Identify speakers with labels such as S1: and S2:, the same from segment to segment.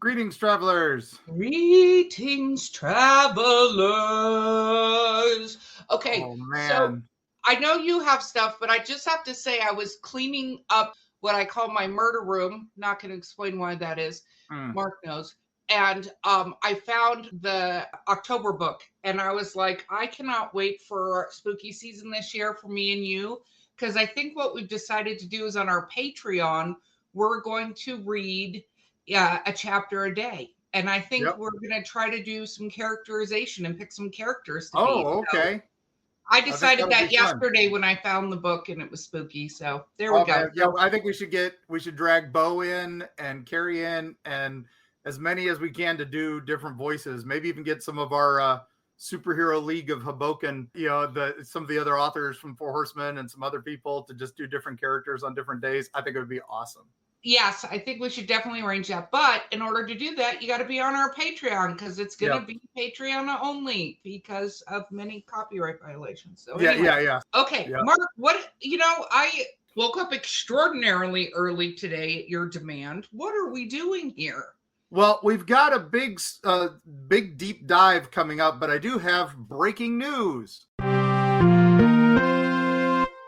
S1: Greetings, travelers.
S2: Greetings, travelers. Okay,
S1: Oh,
S2: so
S1: man.
S2: I know you have stuff, but I just have to say I was cleaning up what I call my murder room. Not going to explain why that is. Mark knows. And I found the October book, and I was like, I cannot wait for spooky season this year for me and you, because I think what we've decided to do is on our Patreon, we're going to read a chapter a day. And I think we're going to try to do some characterization and pick some characters to be.
S1: Oh, okay.
S2: So I decided
S1: that'll
S2: that
S1: be fun.
S2: yesterday when I found the book and it was spooky. So there we go.
S1: Man. Yeah, I think we should drag Bo in and Carrie in and as many as we can to do different voices. Maybe even get some of our superhero league of Hoboken, some of the other authors from Four Horsemen and some other people to just do different characters on different days. I think it would be awesome.
S2: Yes, I think we should definitely arrange that. But in order to do that, you got to be on our Patreon because it's going to be Patreon only because of many copyright violations. So
S1: yeah.
S2: Okay, Mark, I woke up extraordinarily early today at your demand. What are we doing here?
S1: Well, we've got a big deep dive coming up, but I do have breaking news.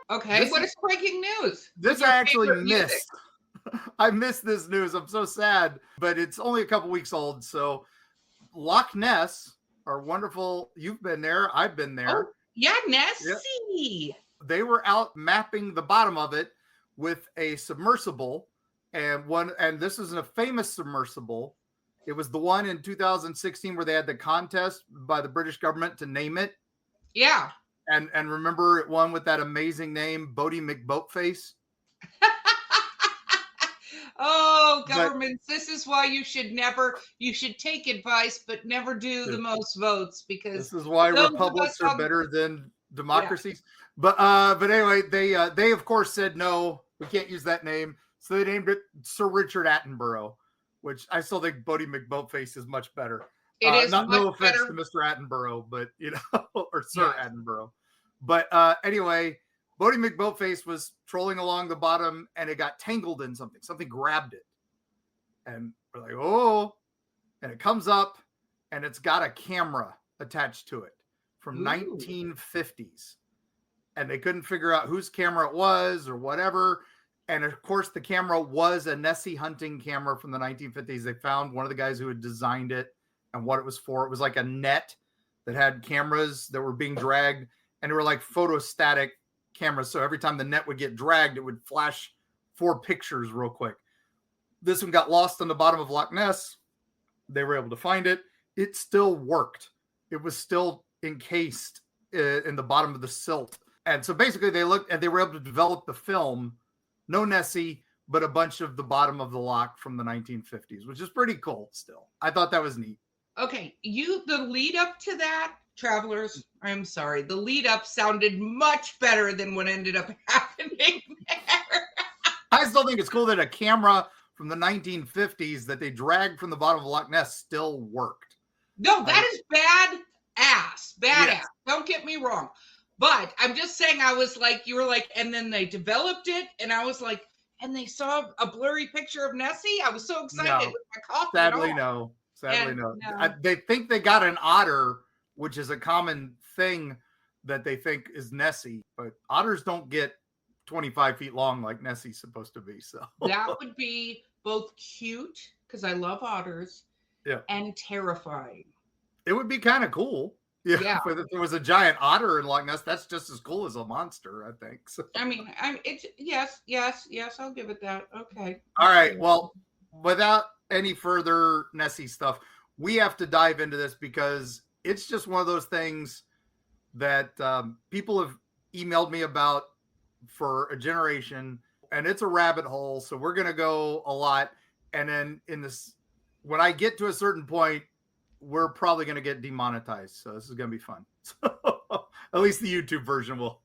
S2: Okay, what is breaking news?
S1: This I actually missed. I missed this news. I'm so sad, but it's only a couple weeks old. So Loch Ness, our wonderful, you've been there. I've been there.
S2: Oh, yeah, Nessie.
S1: Yep. They were out mapping the bottom of it with a submersible and this is a famous submersible. It was the one in 2016 where they had the contest by the British government to name it.
S2: Yeah.
S1: And remember it won with that amazing name, Bodie McBoatface.
S2: Oh, governments, this is why you should take advice, but never do the most votes, because
S1: this is why republics are better than democracies. Yeah. But anyway, they of course said, no, we can't use that name. So they named it Sir Richard Attenborough, which I still think Bodie McBoatface is much better.
S2: It is
S1: not
S2: much
S1: no offense
S2: better.
S1: To Mr. Attenborough, but or Sir Attenborough. But anyway, Bodie McBoatface was trolling along the bottom and it got tangled in something. Something grabbed it. And we're like, oh. And it comes up and it's got a camera attached to it from 1950s. And they couldn't figure out whose camera it was or whatever. And of course, the camera was a Nessie hunting camera from the 1950s. They found one of the guys who had designed it and what it was for. It was like a net that had cameras that were being dragged. And they were like photostatic cameras. So every time the net would get dragged, it would flash 4 pictures real quick. This one got lost on the bottom of Loch Ness. They were able to find it. It still worked. It was still encased in the bottom of the silt. And so basically they looked and they were able to develop the film, no Nessie, but a bunch of the bottom of the loch from the 1950s, which is pretty cool still. I thought that was neat.
S2: Okay. The lead up to that, travelers, I'm sorry. The lead up sounded much better than what ended up happening there.
S1: I still think it's cool that a camera from the 1950s that they dragged from the bottom of Loch Ness still worked.
S2: No, that is badass. Yes. Don't get me wrong. But I'm just saying, I was like, you were like, and then they developed it. And I was like, and they saw a blurry picture of Nessie. I was so excited with my coffee.
S1: Sadly, no. They think they got an otter, which is a common thing that they think is Nessie, but otters don't get 25 feet long like Nessie's supposed to be. So
S2: that would be both cute, because I love otters, and terrifying.
S1: It would be kind of cool. Yeah. If there was a giant otter in Loch Ness, that's just as cool as a monster, I think. So.
S2: I mean, yes, I'll give it that. Okay.
S1: All right. Well, without any further Nessie stuff, we have to dive into this because it's just one of those things that people have emailed me about for a generation, and it's a rabbit hole. So we're going to go a lot. And then when I get to a certain point, we're probably going to get demonetized. So this is going to be fun. At least the YouTube version will.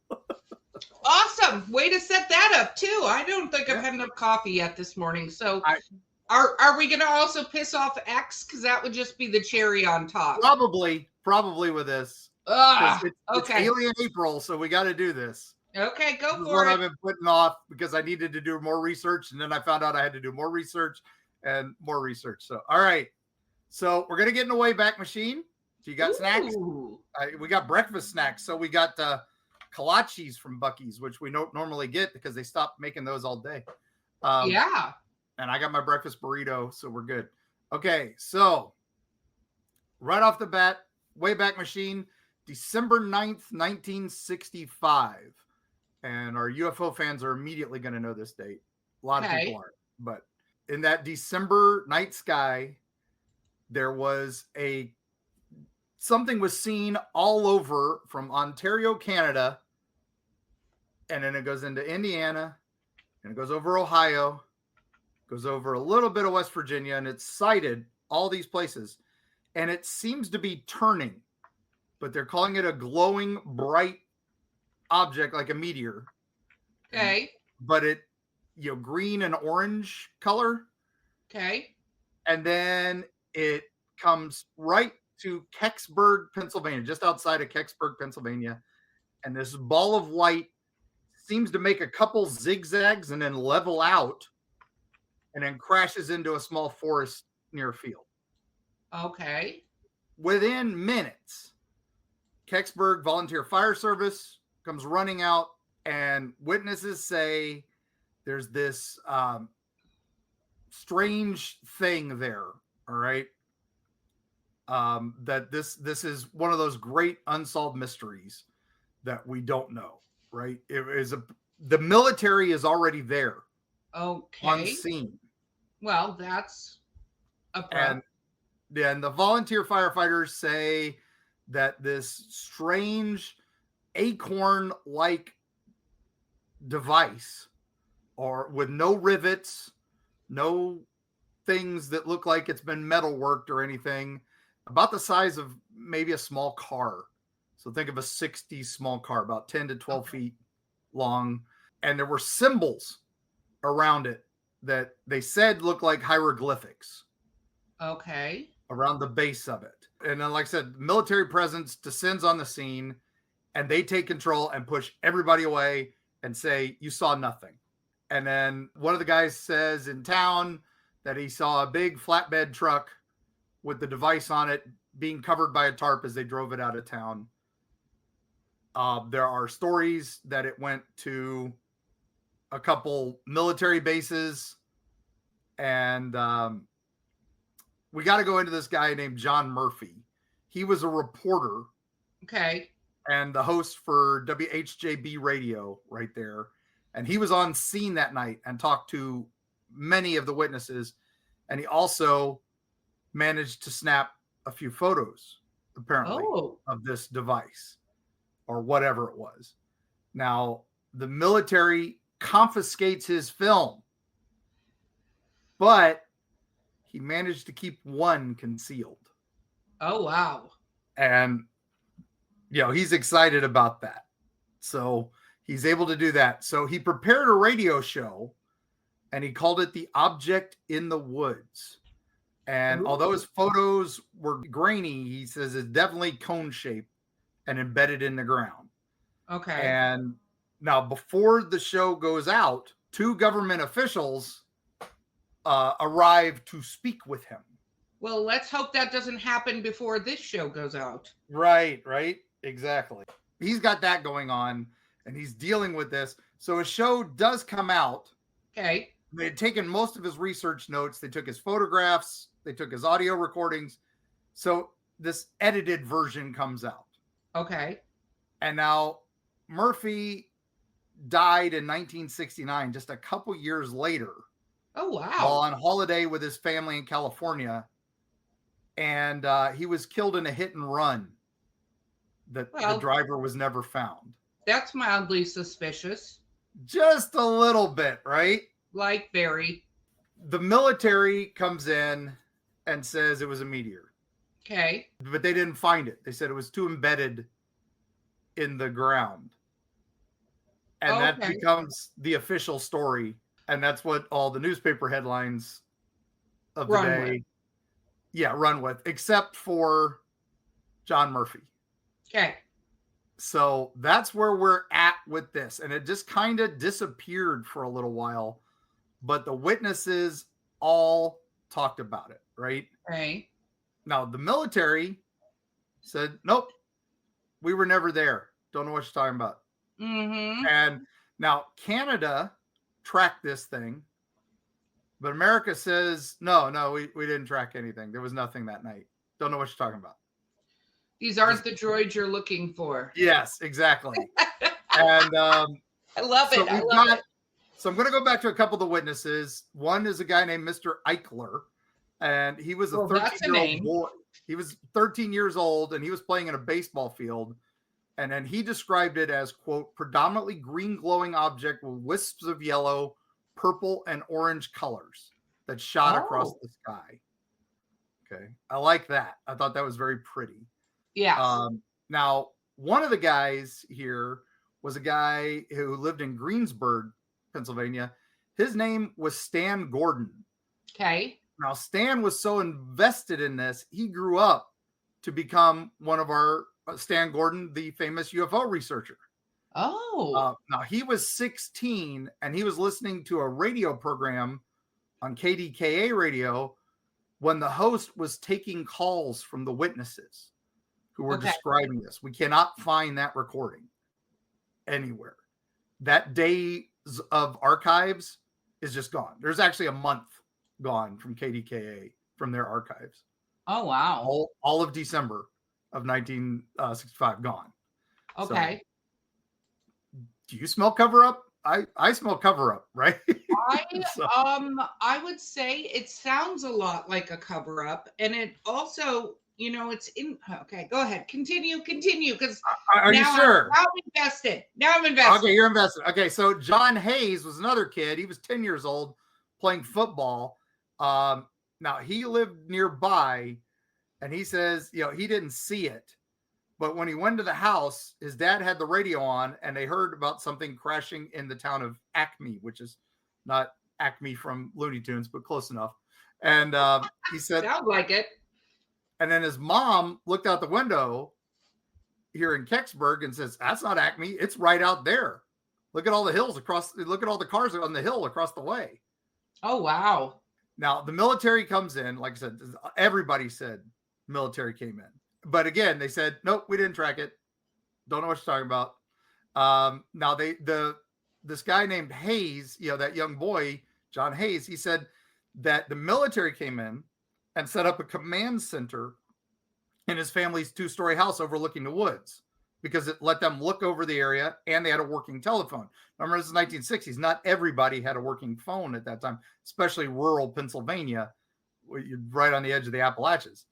S2: Awesome. Way to set that up too. I don't think I've had enough coffee yet this morning. So are we going to also piss off X? Because that would just be the cherry on top.
S1: Probably with this. It's Alien April, so we got to do this.
S2: Okay, go
S1: this
S2: for it.
S1: I've been putting off because I needed to do more research, and then I found out I had to do more research, and more research. So, all right. So we're going to get in the Wayback Machine. So you got snacks? We got breakfast snacks. So we got kolaches from Buc-ee's, which we don't normally get because they stopped making those all day.
S2: Yeah.
S1: And I got my breakfast burrito, so we're good. Okay, so right off the bat, Wayback Machine, December 9th, 1965. And our UFO fans are immediately going to know this date. A lot of people aren't. But in that December night sky, there was something was seen all over from Ontario, Canada, and then it goes into Indiana, and it goes over Ohio, goes over a little bit of West Virginia, and it's sighted all these places. And it seems to be turning, but they're calling it a glowing, bright object like a meteor.
S2: Okay.
S1: But it, green and orange color.
S2: Okay.
S1: And then it comes right to Kecksburg, Pennsylvania, just outside of Kecksburg, Pennsylvania. And this ball of light seems to make a couple zigzags and then level out and then crashes into a small forest near a field.
S2: Okay.
S1: Within minutes, Kecksburg Volunteer Fire Service comes running out, and witnesses say there's this strange thing there. All right. That this is one of those great unsolved mysteries that we don't know. Right. It is the military is already there.
S2: Okay.
S1: On scene.
S2: Well, that's a problem.
S1: And the volunteer firefighters say that this strange acorn-like device, or with no rivets, no things that look like it's been metal worked or anything, about the size of maybe a small car. So think of a 60s small car, about 10 to 12 feet long. And there were symbols around it that they said looked like hieroglyphics.
S2: Okay.
S1: Around the base of it. And then, like I said, military presence descends on the scene, and they take control and push everybody away and say, you saw nothing. And then one of the guys says in town that he saw a big flatbed truck with the device on it being covered by a tarp as they drove it out of town. There are stories that it went to a couple military bases, and we got to go into this guy named John Murphy. He was a reporter.
S2: Okay.
S1: And the host for WHJB radio right there. And he was on scene that night and talked to many of the witnesses. And he also managed to snap a few photos, apparently, of this device or whatever it was. Now, the military confiscates his film, but he managed to keep one concealed.
S2: Oh, wow.
S1: And, he's excited about that. So he's able to do that. So he prepared a radio show, and he called it The Object in the Woods. And although his photos were grainy, he says it's definitely cone-shaped and embedded in the ground.
S2: Okay.
S1: And now, before the show goes out, 2 government officials arrive to speak with him.
S2: Well, let's hope that doesn't happen before this show goes out.
S1: Right. Exactly. He's got that going on, and he's dealing with this. So a show does come out.
S2: Okay.
S1: They had taken most of his research notes. They took his photographs. They took his audio recordings. So this edited version comes out.
S2: Okay.
S1: And now Murphy died in 1969, just a couple years later.
S2: Oh, wow.
S1: While on holiday with his family in California. And he was killed in a hit and run that the driver was never found.
S2: That's mildly suspicious.
S1: Just a little bit, right?
S2: Like very.
S1: The military comes in and says it was a meteor.
S2: Okay.
S1: But they didn't find it. They said it was too embedded in the ground. And that becomes the official story. And that's what all the newspaper headlines of the day run with, except for John Murphy.
S2: Okay.
S1: So that's where we're at with this. And it just kind of disappeared for a little while. But the witnesses all talked about it, right?
S2: Right.
S1: Now, the military said, nope, we were never there. Don't know what you're talking about.
S2: Mm-hmm.
S1: And now Canada tracked this thing, but America says, no, we didn't track anything. There was nothing that night. Don't know what you're talking about.
S2: These aren't the droids you're looking for.
S1: Yes, exactly. And
S2: I love
S1: so
S2: it. I love it.
S1: So I'm going to go back to a couple of the witnesses. One is a guy named Mr. Eichler, and he was a 13-year-old boy. He was 13 years old, and he was playing in a baseball field. And then he described it as, quote, predominantly green glowing object with wisps of yellow, purple, and orange colors that shot across the sky. Okay. I like that. I thought that was very pretty.
S2: Yeah.
S1: Now, one of the guys here was a guy who lived in Greensburg, Pennsylvania. His name was Stan Gordon.
S2: Okay.
S1: Now, Stan was so invested in this, he grew up to become one of our Stan Gordon, the famous UFO researcher.
S2: Oh.
S1: Now, he was 16 and he was listening to a radio program on KDKA radio when the host was taking calls from the witnesses who were describing this. We cannot find that recording anywhere. That day of archives is just gone. There's actually a month gone from KDKA from their archives.
S2: Oh, wow.
S1: All of December of 1965 gone.
S2: Okay.
S1: So, do you smell cover up? I smell cover up, right?
S2: I would say it sounds a lot like a cover up, and it also, it's in. Okay, go ahead, continue, because
S1: are you sure?
S2: Now I'm invested.
S1: Okay, you're invested. Okay, so John Hayes was another kid. He was 10 years old playing football. Now he lived nearby, and he says, he didn't see it. But when he went to the house, his dad had the radio on, and they heard about something crashing in the town of Acme, which is not Acme from Looney Tunes, but close enough. And he said,
S2: "Sounds like it."
S1: And then his mom looked out the window here in Kecksburg and says, "That's not Acme. It's right out there. Look at all the hills across. Look at all the cars on the hill across the way."
S2: Oh, wow.
S1: Now the military comes in. Like I said, everybody said military came in. But again, they said, nope, we didn't track it. Don't know what you're talking about. Now this guy named Hayes, that young boy, John Hayes, he said that the military came in and set up a command center in his family's 2-story house overlooking the woods because it let them look over the area, and they had a working telephone. Remember, this is 1960s. Not everybody had a working phone at that time, especially rural Pennsylvania, right on the edge of the Appalachians.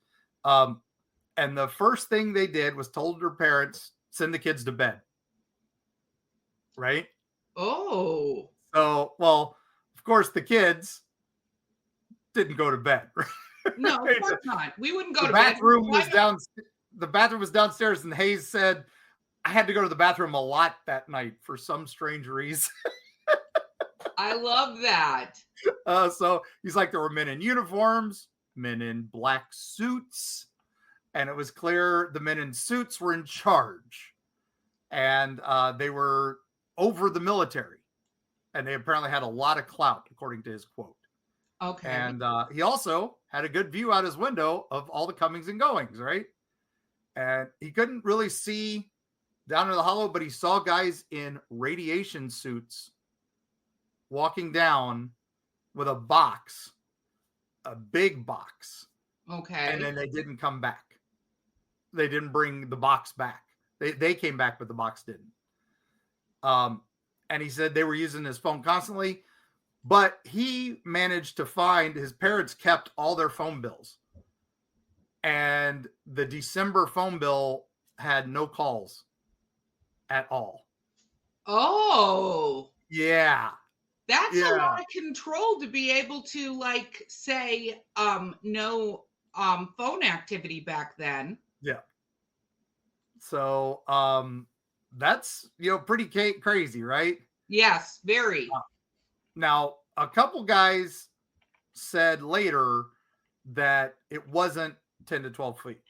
S1: And the first thing they did was told their parents, send the kids to bed. Right?
S2: Oh.
S1: So, well, of course, the kids didn't go to bed.
S2: No, of course not. We wouldn't go to
S1: bed. The bathroom was downstairs, and Hayes said, I had to go to the bathroom a lot that night for some strange reason.
S2: I love that.
S1: So he's like, there were men in uniforms, men in black suits. And it was clear the men in suits were in charge, and they were over the military, and they apparently had a lot of clout, according to his quote.
S2: Okay.
S1: And he also had a good view out his window of all the comings and goings, right? And he couldn't really see down in the hollow, but he saw guys in radiation suits walking down with a box, a big box.
S2: Okay.
S1: And then they didn't come back. They didn't bring the box back. They came back, but the box didn't. And he said they were using his phone constantly, but he managed to find his parents kept all their phone bills. And the December phone bill had no calls at all.
S2: Oh.
S1: Yeah.
S2: That's a lot of control to be able to say no phone activity back then.
S1: Yeah. So that's pretty crazy, right?
S2: Yes, very.
S1: Now, a couple guys said later that it wasn't 10 to 12 feet,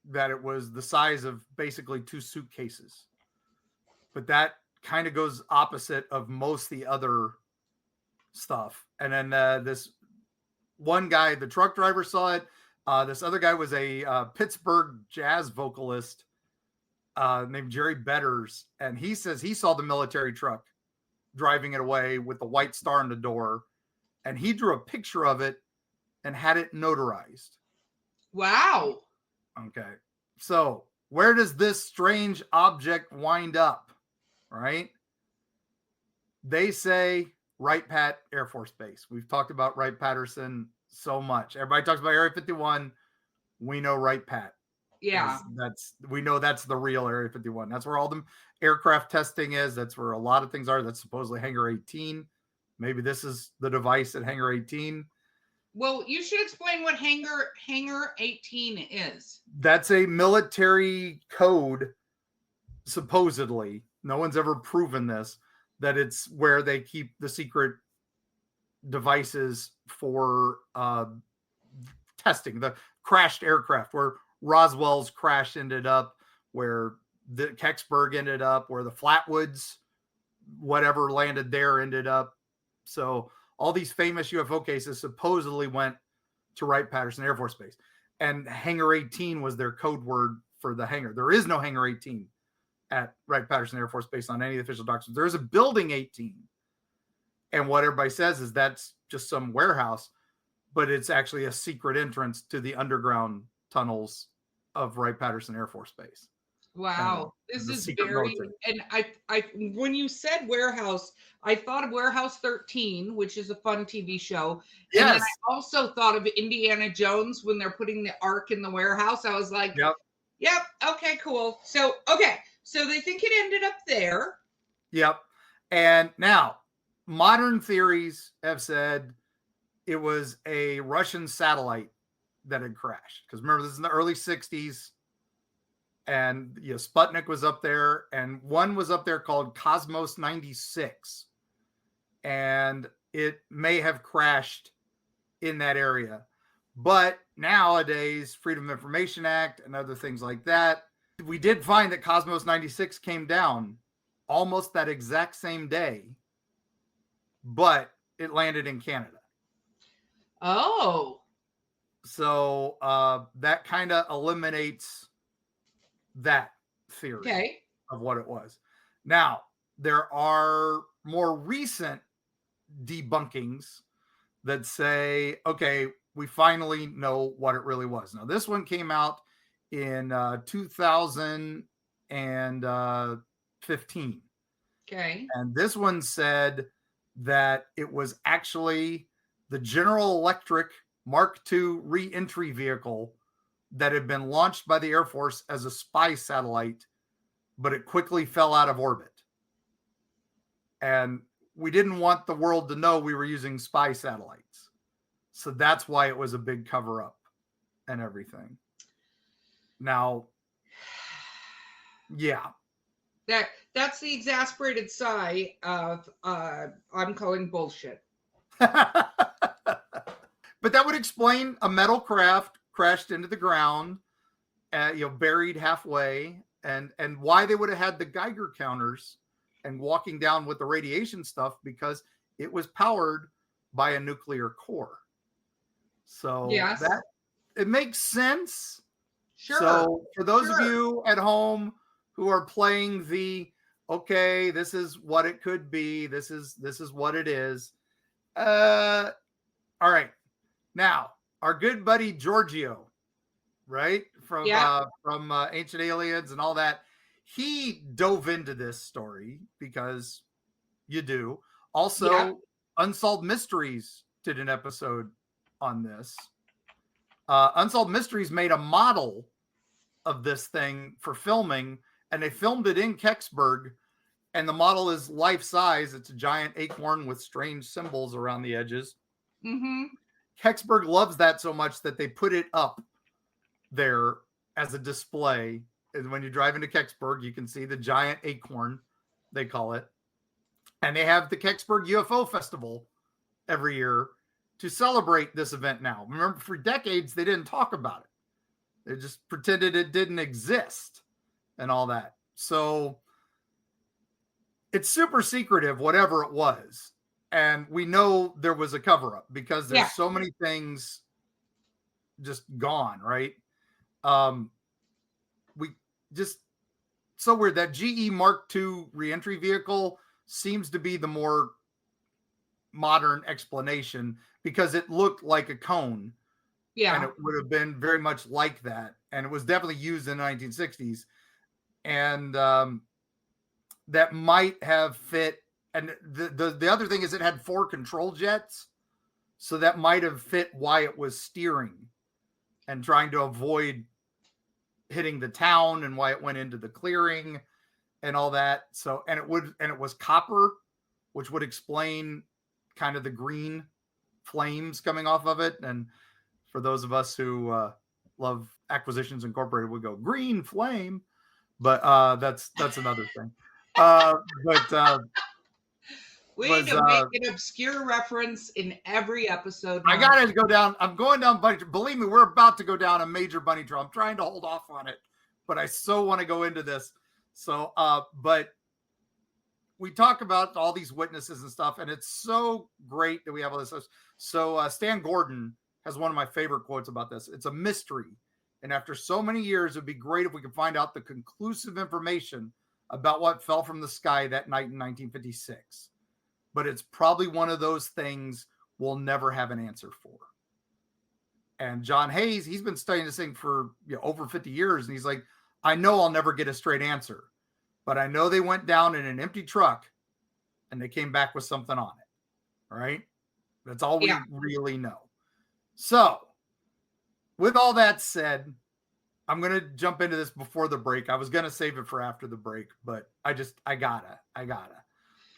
S1: that it was the size of basically 2 suitcases. But that kind of goes opposite of most of the other stuff. And then this one guy, the truck driver, saw it. This other guy was a Pittsburgh jazz vocalist named Jerry Betters, and he says he saw the military truck driving it away with the white star on the door, and he drew a picture of it and had it notarized.
S2: Wow.
S1: Okay. So where does this strange object wind up? Right? They say Wright-Patt Air Force Base. We've talked about Wright-Patterson so much. Everybody talks about Area 51. We know Wright-Patt.
S2: Yeah.
S1: We know that's the real Area 51. That's where all the aircraft testing is. That's where a lot of things are. That's supposedly Hangar 18. Maybe this is the device at Hangar 18.
S2: Well, you should explain what Hangar 18 is.
S1: That's a military code, supposedly. No one's ever proven this, that it's where they keep the secret devices for testing the crashed aircraft, where Roswell's crash ended up, where the Kecksburg ended up, where the Flatwoods, whatever landed there, ended up. So all these famous UFO cases supposedly went to Wright-Patterson Air Force Base. And Hangar 18 was their code word for the hangar. There is no Hangar 18 at Wright-Patterson Air Force Base on any official documents. There is a Building 18. And what everybody says is that's just some warehouse, but it's actually a secret entrance to the underground tunnels of Wright-Patterson Air Force Base.
S2: Wow, this is very military. And I when you said warehouse, I thought of Warehouse 13, which is a fun TV show.
S1: Yes.
S2: And then I also thought of Indiana Jones when they're putting the Ark in the warehouse. I was like, yep, okay, cool. So they think it ended up there. Yep.
S1: And now modern theories have said it was a Russian satellite that had crashed. Because remember, this is in the early 60s. And Sputnik was up there, and one was up there called Cosmos 96. And it may have crashed in that area. But nowadays, Freedom of Information Act and other things like that, we did find that Cosmos 96 came down almost that exact same day, but it landed in Canada.
S2: Oh.
S1: So that kind of eliminates that theory of what it was. Now, there are more recent debunkings that say, okay, we finally know what it really was. Now, this one came out in 2015.
S2: Okay.
S1: And this one said that it was actually the General Electric Mark II re-entry vehicle that had been launched by the Air Force as a spy satellite, but it quickly fell out of orbit. And we didn't want the world to know we were using spy satellites. So that's why it was a big cover-up and everything. Now, yeah.
S2: That's the exasperated sigh of I'm calling bullshit.
S1: But that would explain a metal craft crashed into the ground, buried halfway, and why they would have had the Geiger counters and walking down with the radiation stuff, because it was powered by a nuclear core. So that it makes sense.
S2: Sure.
S1: So for those of you at home who are playing okay, this is what it could be, this is what it is. All right. Now, our good buddy Giorgio, right? From Ancient Aliens and all that. He dove into this story because you do. Also, Unsolved Mysteries did an episode on this. Unsolved Mysteries made a model of this thing for filming, and they filmed it in Kecksburg, and the model is life size. It's a giant acorn with strange symbols around the edges.
S2: Mm-hmm.
S1: Kecksburg loves that so much that they put it up there as a display. And when you drive into Kecksburg, you can see the giant acorn, they call it. And they have the Kecksburg UFO Festival every year to celebrate this event now. Remember, for decades, they didn't talk about it. They just pretended it didn't exist and all that. So it's super secretive, whatever it was. And we know there was a cover up because there's so many things just gone, right? We just so weird that GE Mark II reentry vehicle seems to be the more modern explanation because it looked like a cone.
S2: Yeah.
S1: And it would have been very much like that. And it was definitely used in the 1960s. And that might have fit. And the other thing is it had 4 control jets. So that might have fit why it was steering and trying to avoid hitting the town and why it went into the clearing and all that. So, and it was copper, which would explain kind of the green flames coming off of it. And for those of us who love Acquisitions Incorporated, we go green flame, but that's another thing.
S2: Way to make an obscure reference in every episode.
S1: I gotta go down. I'm going down bunny. Believe me, we're about to go down a major bunny trail. I'm trying to hold off on it, but I so want to go into this. So, but we talk about all these witnesses and stuff, and it's so great that we have all this. So Stan Gordon has one of my favorite quotes about this. It's a mystery. And after so many years, it'd be great if we could find out the conclusive information about what fell from the sky that night in 1956. But it's probably one of those things we'll never have an answer for. And John Hayes, he's been studying this thing for over 50 years. And he's like, I know I'll never get a straight answer, but I know they went down in an empty truck and they came back with something on it. All right. That's all we really know. So with all that said, I'm going to jump into this before the break. I was going to save it for after the break, but I gotta.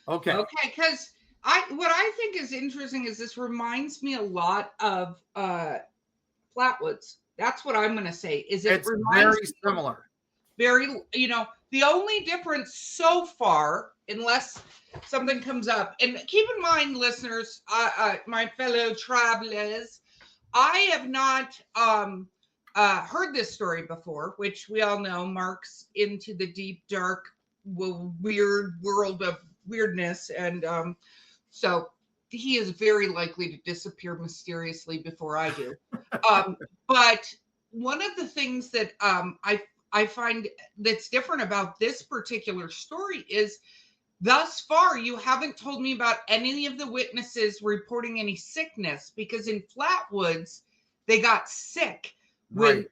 S1: Okay.
S2: Because what I think is interesting is this reminds me a lot of Flatwoods. That's what I'm going to say. It's very
S1: similar.
S2: Very, the only difference so far, unless something comes up, and keep in mind, listeners, my fellow travelers, I have not heard this story before, which we all know Mark's into the deep, dark, weird world of weirdness, and so he is very likely to disappear mysteriously before I do. But one of the things that I find that's different about this particular story is thus far you haven't told me about any of the witnesses reporting any sickness, because in Flatwoods they got sick with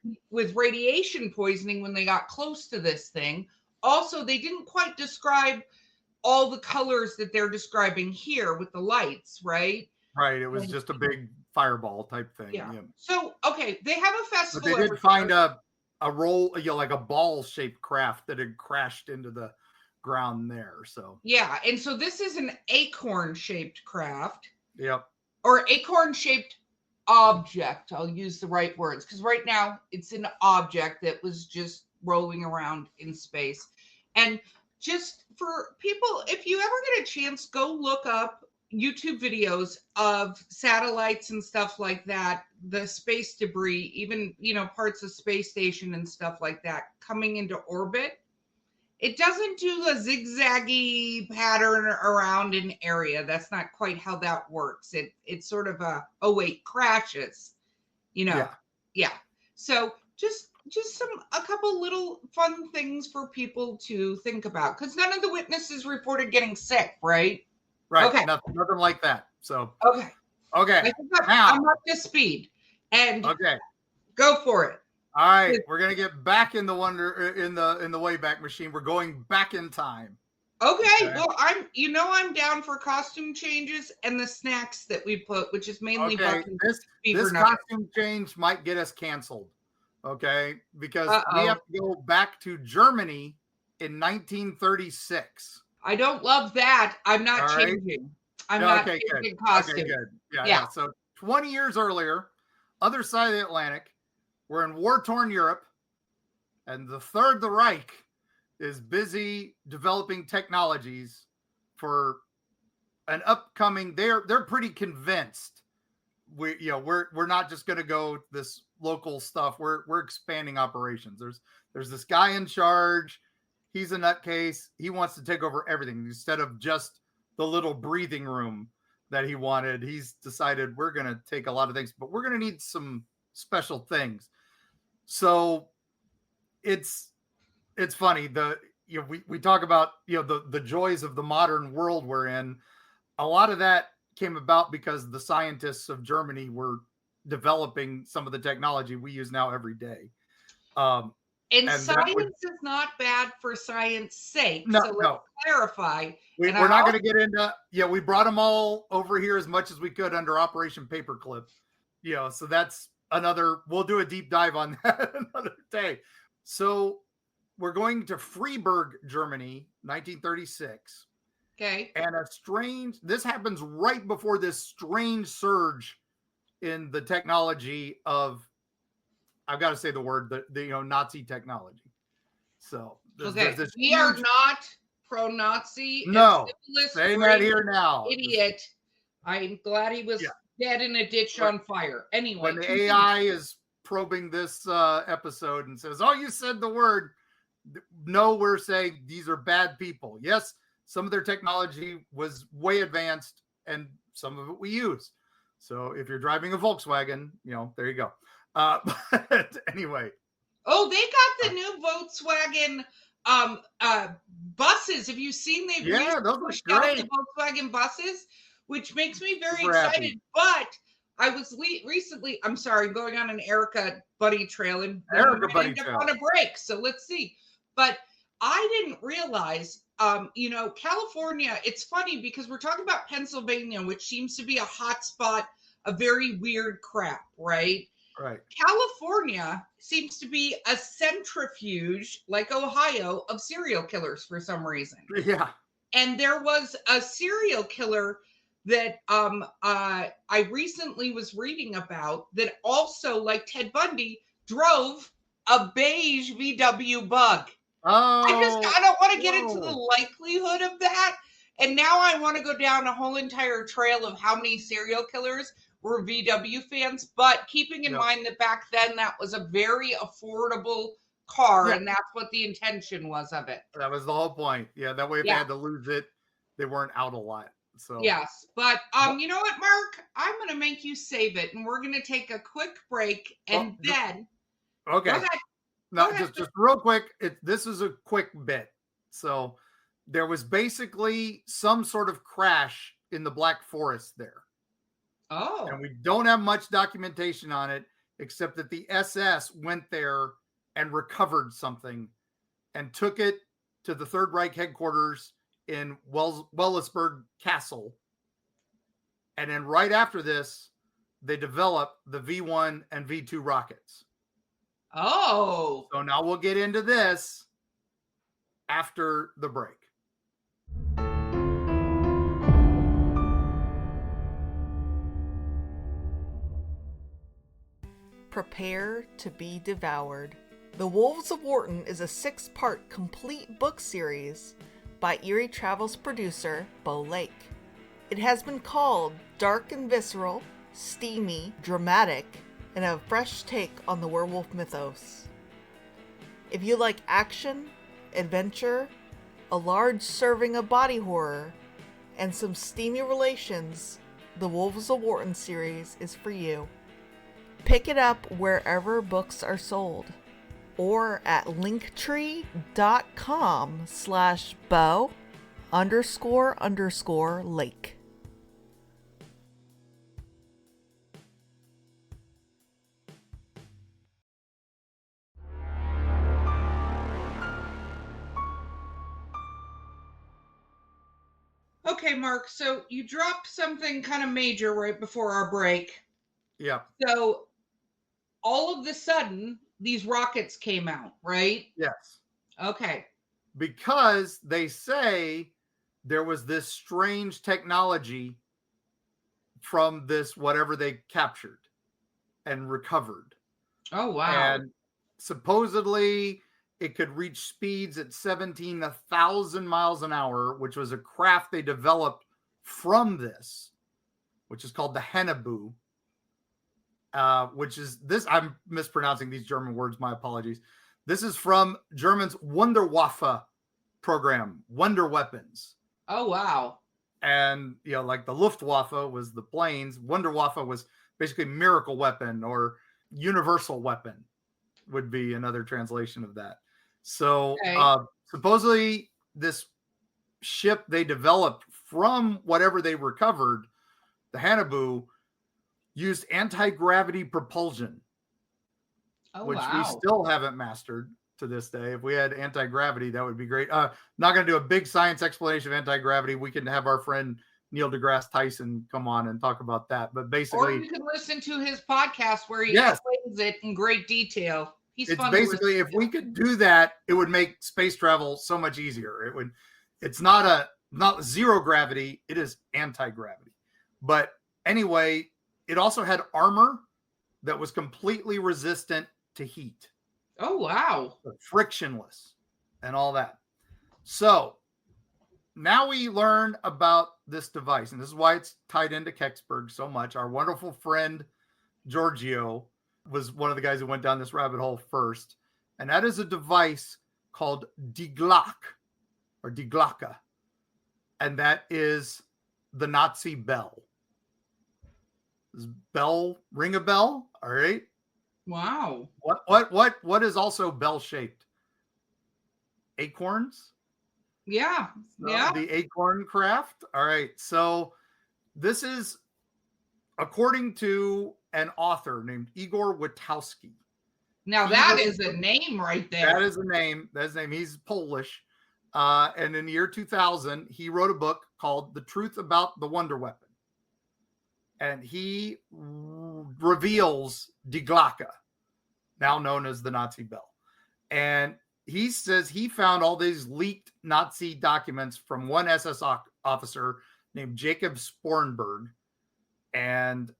S2: radiation poisoning when they got close to this thing. Also, they didn't quite describe all the colors that they're describing here with the lights, right?
S1: Right. It was just a big fireball type thing.
S2: Yeah. So, okay, they have a festival.
S1: But they did find a roll, like a ball-shaped craft that had crashed into the ground there. So
S2: yeah, and so this is an acorn-shaped craft.
S1: Yep.
S2: Or acorn-shaped object. I'll use the right words, because right now it's an object that was just rolling around in space. And just for people, if you ever get a chance, go look up YouTube videos of satellites and stuff like that, the space debris, even, parts of space station and stuff like that coming into orbit. It doesn't do the zigzaggy pattern around an area. That's not quite how that works. It's sort of crashes, Yeah. So just a couple little fun things for people to think about, because none of the witnesses reported getting sick, right?
S1: Right. Okay. Nothing like that. So
S2: okay.
S1: I think
S2: I'm up to speed. And go for it.
S1: All right, we're gonna get back in the Wayback Machine. We're going back in time.
S2: Okay. Well, I'm down for costume changes and the snacks that we put, which is mainly
S1: this costume change might get us canceled. Okay, because we have to go back to Germany in 1936.
S2: I don't love that. I'm not changing. I'm not changing costume.
S1: Okay, good. Yeah. So 20 years earlier, other side of the Atlantic, we're in war-torn Europe, and the Third Reich is busy developing technologies for an upcoming. They're pretty convinced we're not just going to go this local stuff. We're expanding operations. There's this guy in charge. He's a nutcase. He wants to take over everything instead of just the little breathing room that he wanted. He's decided we're going to take a lot of things, but we're going to need some special things. So it's funny. We talk about, the joys of the modern world we're in. A lot of that came about because the scientists of Germany were developing some of the technology we use now every day.
S2: And science is not bad for science sake. So let's clarify.
S1: We're not going to get into, we brought them all over here as much as we could under Operation Paperclip. So that's we'll do a deep dive on that another day. So we're going to Freiburg, Germany, 1936.
S2: Okay.
S1: And this happens right before this strange surge in the technology of, I've got to say the word, the Nazi technology. So
S2: we are not pro-Nazi.
S1: No, saying that here now.
S2: Idiot. I'm glad he was dead in a ditch on fire. Anyway,
S1: when the AI is probing this episode and says, "Oh, you said the word," no, we're saying these are bad people. Yes, some of their technology was way advanced, and some of it we use. So if you're driving a Volkswagen, there you go. But anyway.
S2: Oh, they got the new Volkswagen buses. Have you seen they've
S1: those are great.
S2: the Volkswagen buses, which makes me very excited. But I was recently, I'm sorry, going on an Erica buddy trail and
S1: Erica buddy trail
S2: on a break. So let's see. But I didn't realize, California, it's funny because we're talking about Pennsylvania, which seems to be a hot spot of very weird crap, right?
S1: Right.
S2: California seems to be a centrifuge, like Ohio, of serial killers for some reason.
S1: Yeah.
S2: And there was a serial killer that I recently was reading about that also, like Ted Bundy, drove a beige VW Bug.
S1: Oh,
S2: I don't want to get into the likelihood of that. And now I want to go down a whole entire trail of how many serial killers were VW fans, but keeping in mind that back then that was a very affordable car, and that's what the intention was of it.
S1: That was the whole point. Yeah, that way if they had to lose it, they weren't out a lot. So
S2: yes, but you know what, Mark? I'm going to make you save it, and we're going to take a quick break, and then.
S1: Okay. No, just real quick. This is a quick bit. So there was basically some sort of crash in the Black Forest there.
S2: Oh.
S1: And we don't have much documentation on it, except that the SS went there and recovered something and took it to the Third Reich headquarters in Wellisburg Castle. And then right after this, they developed the V1 and V2 rockets.
S2: Oh.
S1: So now we'll get into this after the break.
S3: Prepare to be devoured. The Wolves of Wharton is a 6-part complete book series by Eerie Travels producer Bo Lake. It has been called dark and visceral, steamy, dramatic, and a fresh take on the werewolf mythos. If you like action, adventure, a large serving of body horror, and some steamy relations, the Wolves of Wharton series is for you. Pick it up wherever books are sold or at linktree.com/Bo__Lake.
S2: Okay, Mark, so you dropped something kind of major right before our break.
S1: Yeah.
S2: So all of a sudden, these rockets came out, right?
S1: Yes.
S2: Okay.
S1: Because they say there was this strange technology from this whatever they captured and recovered.
S2: Oh, wow.
S1: And supposedly it could reach speeds at 17,000 miles an hour, which was a craft they developed from this, which is called the Hennebu. Which is this, I'm mispronouncing these German words, my apologies. This is from German's Wunderwaffe program, Wonder Weapons.
S2: Oh, wow.
S1: And, like the Luftwaffe was the planes. Wunderwaffe was basically miracle weapon, or universal weapon would be another translation of that. So supposedly this ship they developed from whatever they recovered, the Hanabu, used anti-gravity propulsion, which we still haven't mastered to this day. If we had anti-gravity, that would be great. Not going to do a big science explanation of anti-gravity. We can have our friend Neil deGrasse Tyson come on and talk about that. But basically,
S2: or you can listen to his podcast where he explains it in great detail.
S1: It's basically, if we could do that, it would make space travel so much easier. It's not zero gravity, it is anti-gravity. But anyway, it also had armor that was completely resistant to heat.
S2: Oh, wow.
S1: Frictionless and all that. So now we learn about this device, and this is why it's tied into Kecksburg so much. Our wonderful friend Giorgio was one of the guys who went down this rabbit hole first, and that is a device called Die Glocke, or Die Glocke, and that is the Nazi bell. Does bell ring a bell? All right.
S2: Wow.
S1: What is also bell shaped? Acorns?
S2: Yeah. Yeah.
S1: The acorn craft. All right. So this is according to an author named Igor Witowski.
S2: Now that is a name right there.
S1: That is a name. That's a name. He's Polish. And in the year 2000, he wrote a book called The Truth About the Wonder Weapon. And he reveals Die Glocke, now known as the Nazi bell. And he says he found all these leaked Nazi documents from one SS officer named Jacob Spornberg. And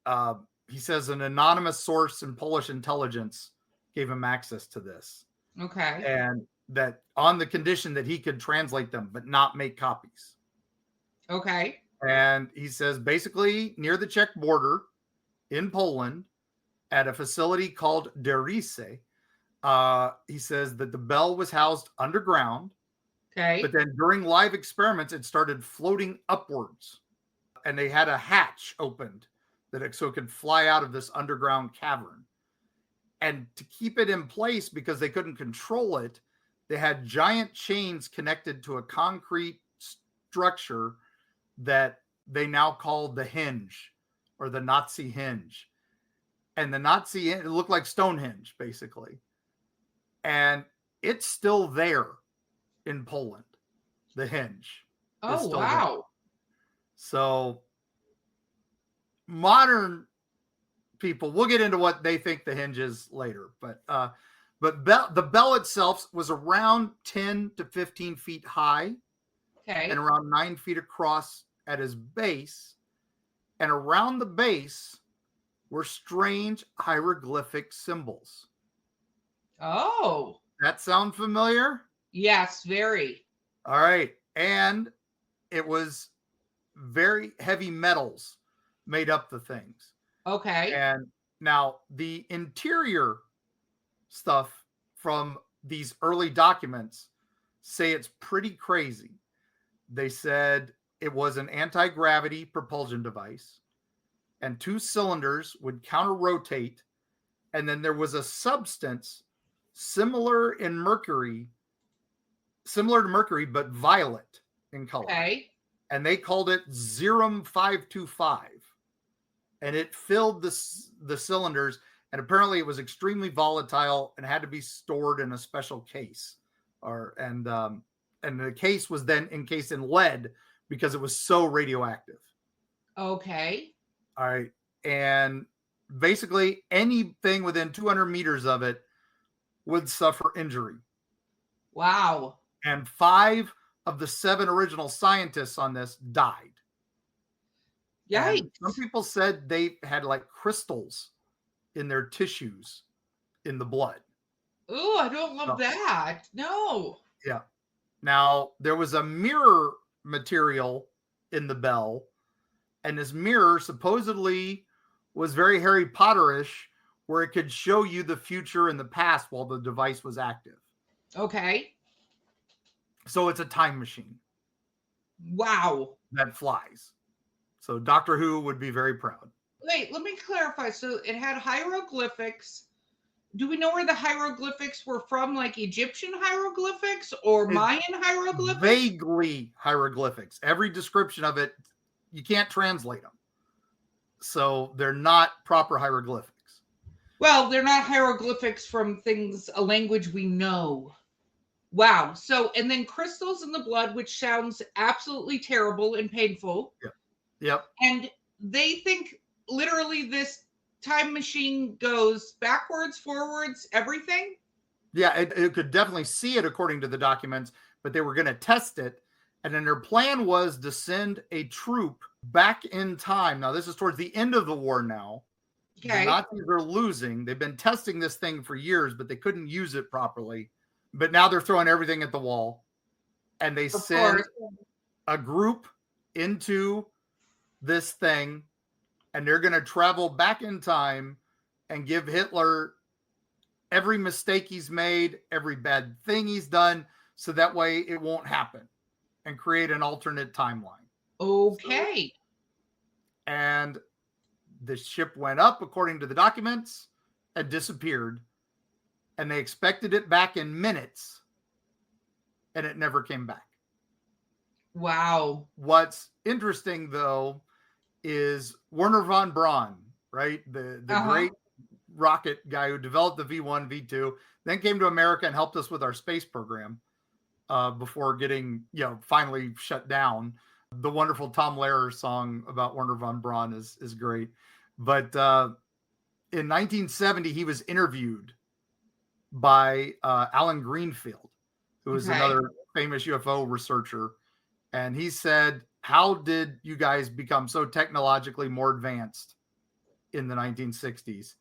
S1: he says an anonymous source in Polish intelligence gave him access to this.
S2: Okay.
S1: And that on the condition that he could translate them, but not make copies.
S2: Okay.
S1: And he says basically near the Czech border in Poland at a facility called Derice, he says that the bell was housed underground.
S2: Okay.
S1: But then during live experiments, it started floating upwards. And they had a hatch opened so it could fly out of this underground cavern. And to keep it in place, because they couldn't control it, they had giant chains connected to a concrete structure that they now call the hinge, or the Nazi hinge. And the Nazi, it looked like Stonehenge, basically. And it's still there in Poland, the hinge.
S2: Oh, wow.
S1: There. So modern people, we'll get into what they think the hinge is later, but the bell itself was around 10 to 15 feet high,
S2: okay,
S1: and around 9 feet across at his base, and around the base were strange hieroglyphic symbols.
S2: Oh,
S1: that sound familiar?
S2: Yes, very.
S1: All right. And it was very heavy metals made up the things.
S2: Okay.
S1: And now the interior stuff from these early documents say it's pretty crazy. They said it was an anti-gravity propulsion device, and 2 cylinders would counter-rotate, and then there was a substance similar to mercury, but violet in color.
S2: Okay.
S1: And they called it Zerum 525. And it filled the cylinders, and apparently it was extremely volatile and had to be stored in a special case. And the case was then encased in lead because it was so radioactive.
S2: Okay.
S1: All right. And basically anything within 200 meters of it would suffer injury.
S2: Wow.
S1: And 5 of the 7 original scientists on this died.
S2: Yikes.
S1: And some people said they had like crystals in their tissues in the blood.
S2: Oh, I don't love that. No.
S1: Yeah. Now, there was a mirror material in the bell, and this mirror supposedly was very Harry Potter-ish, where it could show you the future and the past while the device was active.
S2: Okay.
S1: So it's a time machine.
S2: Wow.
S1: that flies. So Doctor Who would be very proud.
S2: Wait, let me clarify. So it had hieroglyphics. Do we know where the hieroglyphics were from? Like Egyptian hieroglyphics or Mayan hieroglyphics?
S1: Vaguely hieroglyphics. Every description of it, you can't translate them. So they're not proper hieroglyphics.
S2: Well, they're not hieroglyphics from a language we know. Wow. So, and then crystals in the blood, which sounds absolutely terrible and painful.
S1: Yep.
S2: And they think literally this time machine goes backwards, forwards, everything.
S1: Yeah, it could definitely see it according to the documents, but they were going to test it. And then their plan was to send a troop back in time. Now, this is towards the end of the war now.
S2: Okay.
S1: The Nazis are losing. They've been testing this thing for years, but they couldn't use it properly. But now they're throwing everything at the wall. And they send a group into this thing, and they're going to travel back in time and give Hitler every mistake he's made, every bad thing he's done, so that way it won't happen, and create an alternate timeline.
S2: Okay.
S1: And the ship went up, according to the documents, and disappeared. And they expected it back in minutes, and it never came back.
S2: Wow.
S1: What's interesting, though, is Werner von Braun, right? The great rocket guy who developed the V1, V2, then came to America and helped us with our space program before getting, finally shut down. The wonderful Tom Lehrer song about Werner von Braun is great. But in 1970, he was interviewed by Alan Greenfield, who was another famous UFO researcher. And he said, how did you guys become so technologically more advanced in the 1960s?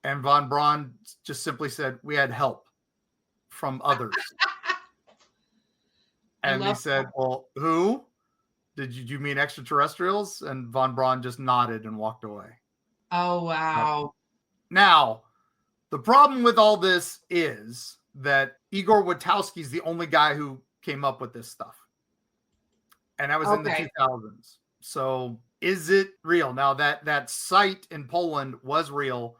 S1: And von Braun just simply said, we had help from others. And he said, well, who? Did you mean extraterrestrials? And von Braun just nodded and walked away.
S2: Oh, wow.
S1: Now, the problem with all this is that Igor Witowski is the only guy who came up with this stuff. And that was in the 2000s. So is it real? Now, that site in Poland was real,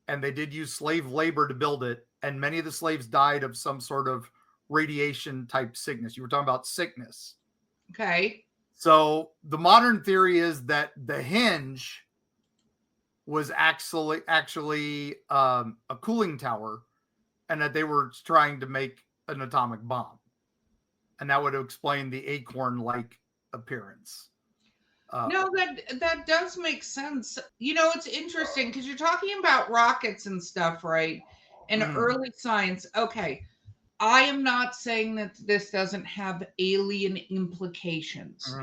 S1: and they did use slave labor to build it. And many of the slaves died of some sort of radiation type sickness. You were talking about sickness.
S2: Okay.
S1: So the modern theory is that the hinge was actually a cooling tower, and that they were trying to make an atomic bomb. And that would explain the acorn-like appearance.
S2: No, that does make sense. It's interesting because you're talking about rockets and stuff, right? And early science. Okay. I am not saying that this doesn't have alien implications.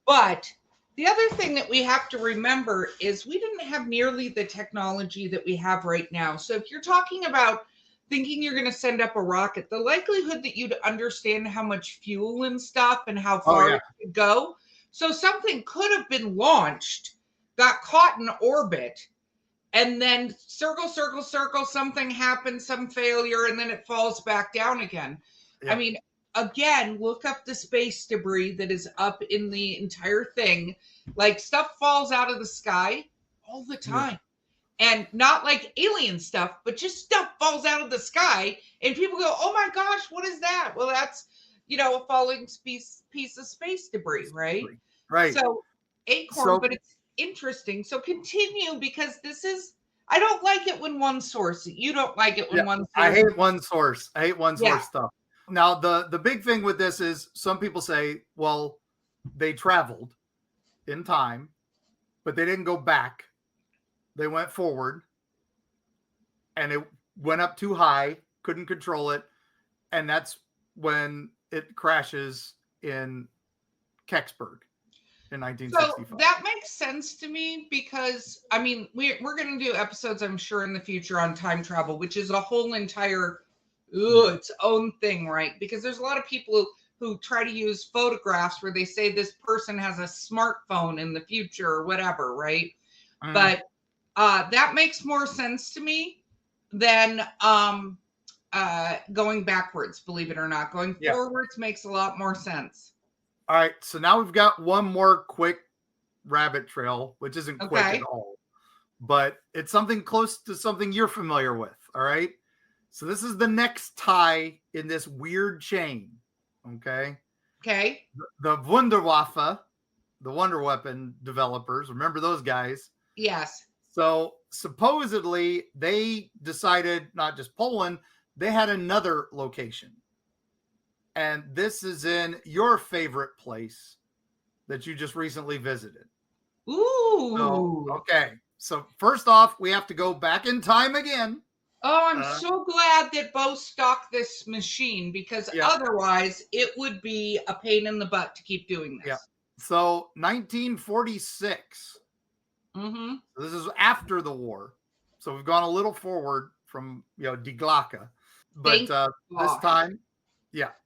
S2: But the other thing that we have to remember is we didn't have nearly the technology that we have right now. So if you're talking about thinking you're going to send up a rocket, the likelihood that you'd understand how much fuel and stuff and how far it could go. So something could have been launched, got caught in orbit, and then circle, something happens, some failure, and then it falls back down again. Yeah. I mean, again, look up the space debris that is up in the entire thing. Like, stuff falls out of the sky all the time. Yeah. And not like alien stuff, but just stuff falls out of the sky. And people go, oh my gosh, what is that? Well, that's, a falling piece of space debris, right?
S1: Right.
S2: So, acorn, but it's interesting. So continue, because I don't like it when one source. You don't like it when one source.
S1: I hate one source. Source stuff. Now, the big thing with this is some people say, well, they traveled in time, but they didn't go back. They went forward, and it went up too high, couldn't control it, and that's when it crashes in Kecksburg in 1965.
S2: So that makes sense to me because, I mean, we're going to do episodes, I'm sure, in the future on time travel, which is a whole entire its own thing, right? Because there's a lot of people who try to use photographs where they say this person has a smartphone in the future or whatever, right? But that makes more sense to me than going backwards, believe it or not. Going forwards makes a lot more sense.
S1: All right. So now we've got one more quick rabbit trail, which isn't quick
S2: Okay.
S1: at all, but it's something close to something you're familiar with. All right. So this is the next tie in this weird chain. Okay.
S2: Okay.
S1: The Wunderwaffe, the Wonder Weapon developers, remember those guys?
S2: Yes.
S1: So supposedly they decided, not just Poland, they had another location. And this is in your favorite place that you just recently visited.
S2: Ooh.
S1: So, okay. So first off, we have to go back in time again.
S2: Oh, I'm so glad that Bo stocked this machine, because otherwise it would be a pain in the butt to keep doing this.
S1: Yeah. So 1946.
S2: Mm-hmm.
S1: So this is after the war. So we've gone a little forward from, Die Glocke. But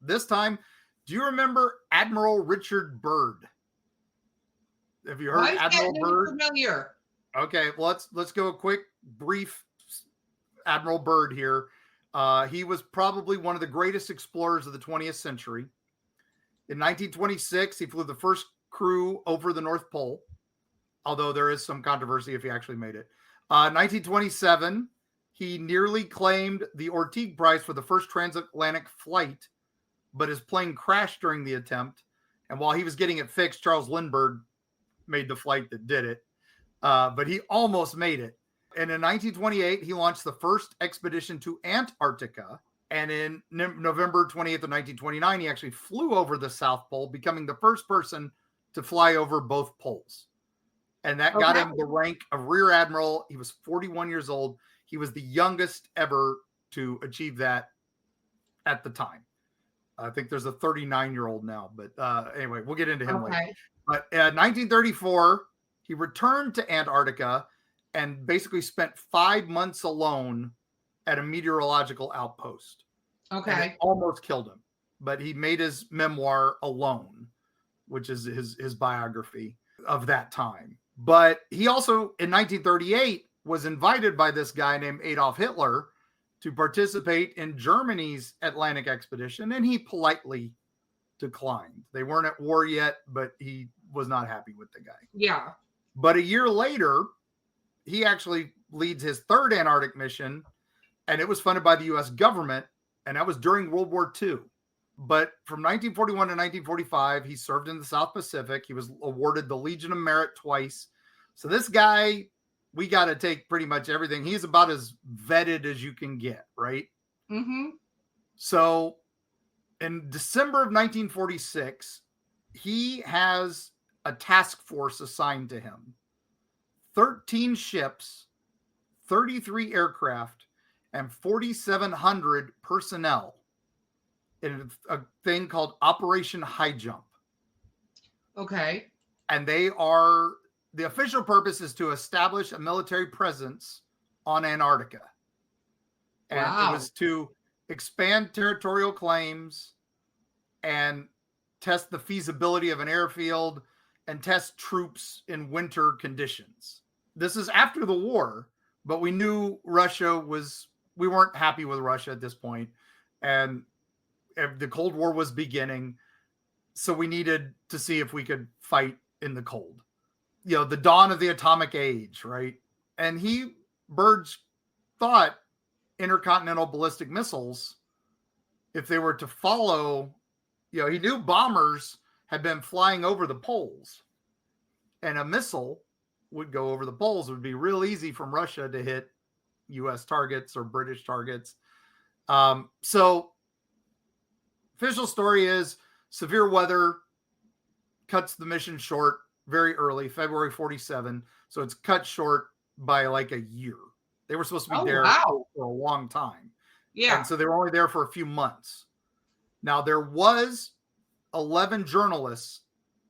S1: this time, do you remember Admiral Richard Byrd? Have you heard
S2: Why is
S1: Admiral
S2: that
S1: Byrd?
S2: Familiar.
S1: Okay, well, let's go a quick, brief Admiral Byrd here. He was probably one of the greatest explorers of the 20th century. In 1926, he flew the first crew over the North Pole, although there is some controversy if he actually made it. 1927, he nearly claimed the Orteig Prize for the first transatlantic flight, but his plane crashed during the attempt. And while he was getting it fixed, Charles Lindbergh made the flight that did it. But he almost made it. And in 1928, he launched the first expedition to Antarctica. And in November 20th of 1929, he actually flew over the South Pole, becoming the first person to fly over both poles. And that got him the rank of Rear Admiral. He was 41 years old. He was the youngest ever to achieve that at the time. I think there's a 39-year-old now. But anyway, we'll get into him later. But in 1934, he returned to Antarctica and basically spent 5 months alone at a meteorological outpost.
S2: Okay.
S1: And it almost killed him. But he made his memoir Alone, which is his biography of that time. But he also, in 1938, was invited by this guy named Adolf Hitler to participate in Germany's Atlantic expedition, and he politely declined. They weren't at war yet, but he was not happy with the guy.
S2: Yeah.
S1: But a year later, he actually leads his third Antarctic mission, and it was funded by the U.S. government, and that was during World War II. But from 1941 to 1945, he served in the South Pacific. He was awarded the Legion of Merit twice. So this guy, we got to take pretty much everything. He's about as vetted as you can get, right?
S2: Mm-hmm.
S1: So in December of 1946, he has a task force assigned to him. 13 ships, 33 aircraft, and 4,700 personnel in a thing called Operation High Jump.
S2: Okay.
S1: And the official purpose is to establish a military presence on Antarctica. And it was to expand territorial claims and test the feasibility of an airfield and test troops in winter conditions. This is after the war, but we knew we weren't happy with Russia at this point. And the Cold War was beginning. So we needed to see if we could fight in the cold. The dawn of the atomic age, right? And Byrd's thought intercontinental ballistic missiles, if they were to follow, he knew bombers had been flying over the poles, and a missile would go over the poles. It would be real easy from Russia to hit U.S. targets or British targets. So official story is severe weather cuts the mission short very early, February 47. So it's cut short by like a year. They were supposed to be there for a long time.
S2: Yeah.
S1: And so they were only there for a few months. Now there was 11 journalists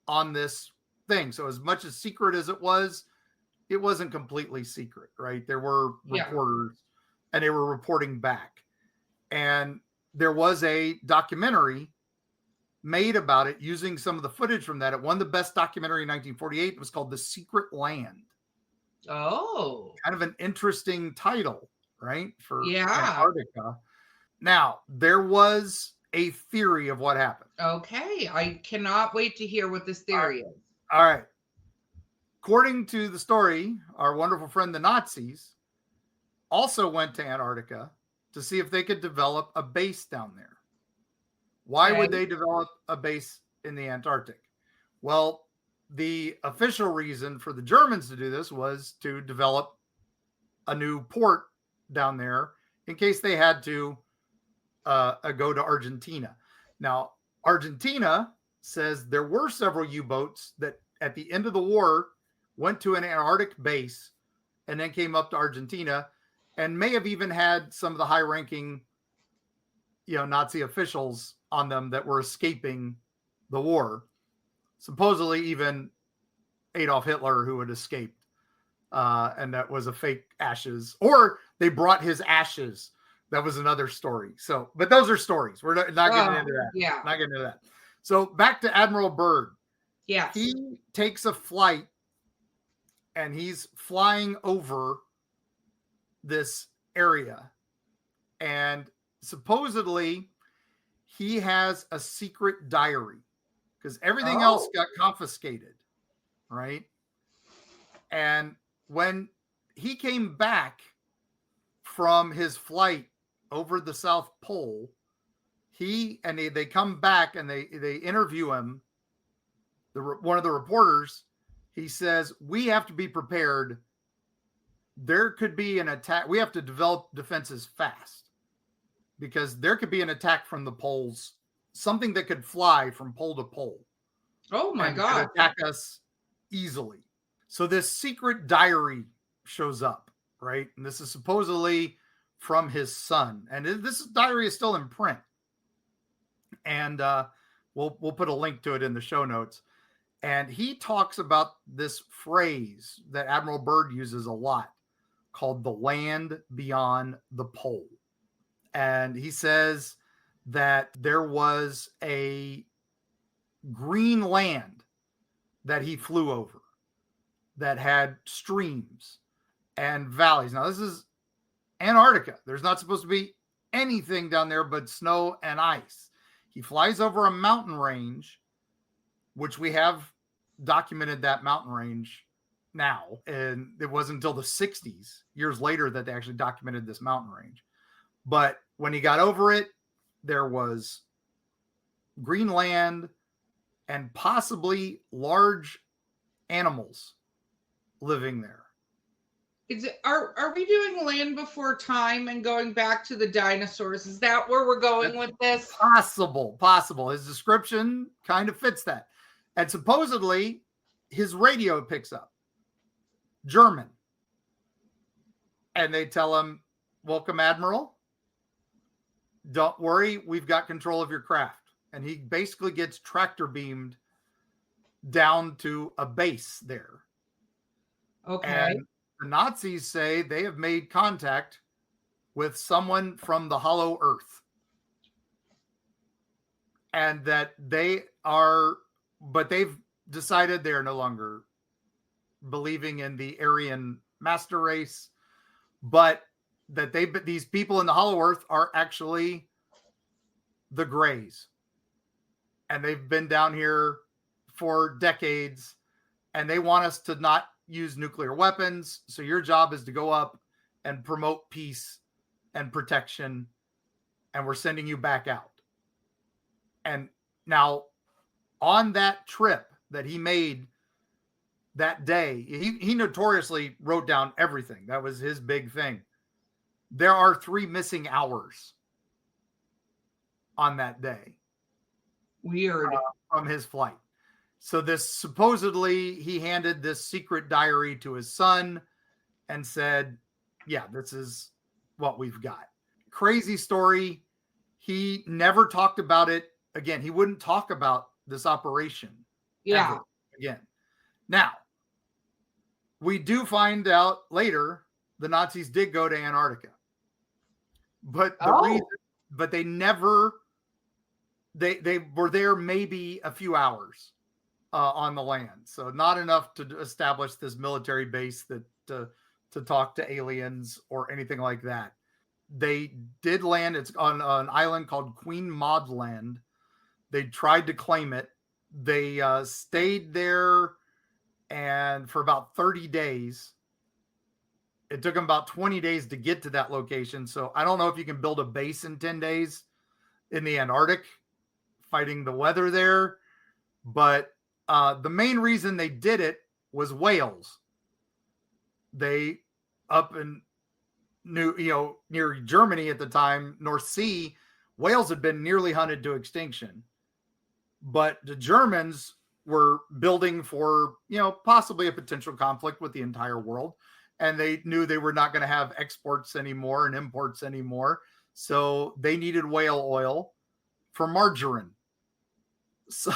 S1: on this thing. So as much as secret as it wasn't completely secret, right? There were reporters and they were reporting back. And there was a documentary made about it using some of the footage from that. It won the best documentary in 1948. It was called The Secret Land.
S2: Oh.
S1: Kind of an interesting title, right? For
S2: Yeah.
S1: Antarctica. Now, there was a theory of what happened.
S2: Okay. I cannot wait to hear what this theory is.
S1: All right. According to the story, our wonderful friend, the Nazis, also went to Antarctica to see if they could develop a base down there. Why would they develop a base in the Antarctic? Well, the official reason for the Germans to do this was to develop a new port down there in case they had to go to Argentina. Now, Argentina says there were several U-boats that at the end of the war went to an Antarctic base and then came up to Argentina, and may have even had some of the high-ranking, Nazi officials on them that were escaping the war. Supposedly even Adolf Hitler, who had escaped, and that was a fake ashes, or they brought his ashes. That was another story. So, but those are stories. We're not getting into that.
S2: Yeah.
S1: Not getting into that. So back to Admiral Byrd.
S2: Yes.
S1: He takes a flight and he's flying over this area. And supposedly he has a secret diary because everything else got confiscated. Right. And when he came back from his flight over the South Pole, they come back and they interview him. One of the reporters, he says, we have to be prepared. There could be an attack. We have to develop defenses fast because there could be an attack from the poles, something that could fly from pole to pole.
S2: Oh my God.
S1: Attack us easily. So this secret diary shows up, right? And this is supposedly from his son. And this diary is still in print. And we'll put a link to it in the show notes. And he talks about this phrase that Admiral Byrd uses a lot called the land beyond the pole. And he says that there was a green land that he flew over that had streams and valleys. Now, this is Antarctica. There's not supposed to be anything down there but snow and ice. He flies over a mountain range, which we have documented that mountain range now. And it wasn't until the 60s, years later, that they actually documented this mountain range. But when he got over it, there was green land and possibly large animals living there.
S2: Are we doing Land Before Time and going back to the dinosaurs? Is that where we're going with this?
S1: Possible. His description kind of fits that. And supposedly his radio picks up German. And they tell him, welcome, Admiral. Don't worry, we've got control of your craft. And he basically gets tractor beamed down to a base there.
S2: Okay.
S1: And the Nazis say they have made contact with someone from the Hollow Earth. And that they've decided they are no longer believing in the Aryan master race, but that these people in the Hollow Earth are actually the Greys. And they've been down here for decades, and they want us to not use nuclear weapons. So your job is to go up and promote peace and protection, and we're sending you back out. And now on that trip that he made that day, he notoriously wrote down everything. That was his big thing. There are 3 missing hours on that day.
S2: Weird.
S1: From his flight. So this supposedly he handed this secret diary to his son and said, yeah, this is what we've got. Crazy story. He never talked about it again. He wouldn't talk about this operation.
S2: Yeah.
S1: Again. Now, we do find out later the Nazis did go to Antarctica. But they never, they were there maybe a few hours on the land. So not enough to establish this military base that to talk to aliens or anything like that. they did land. It's on an island called Queen Maud Land. They tried to claim it. They stayed there and for about 30 days. It took them about 20 days to get to that location. So I don't know if you can build a base in 10 days in the Antarctic fighting the weather there. But the main reason they did it was whales. They up in near Germany at the time, North Sea, whales had been nearly hunted to extinction. But the Germans were building for, possibly a potential conflict with the entire world. And they knew they were not going to have exports anymore and imports anymore. So they needed whale oil for margarine. So,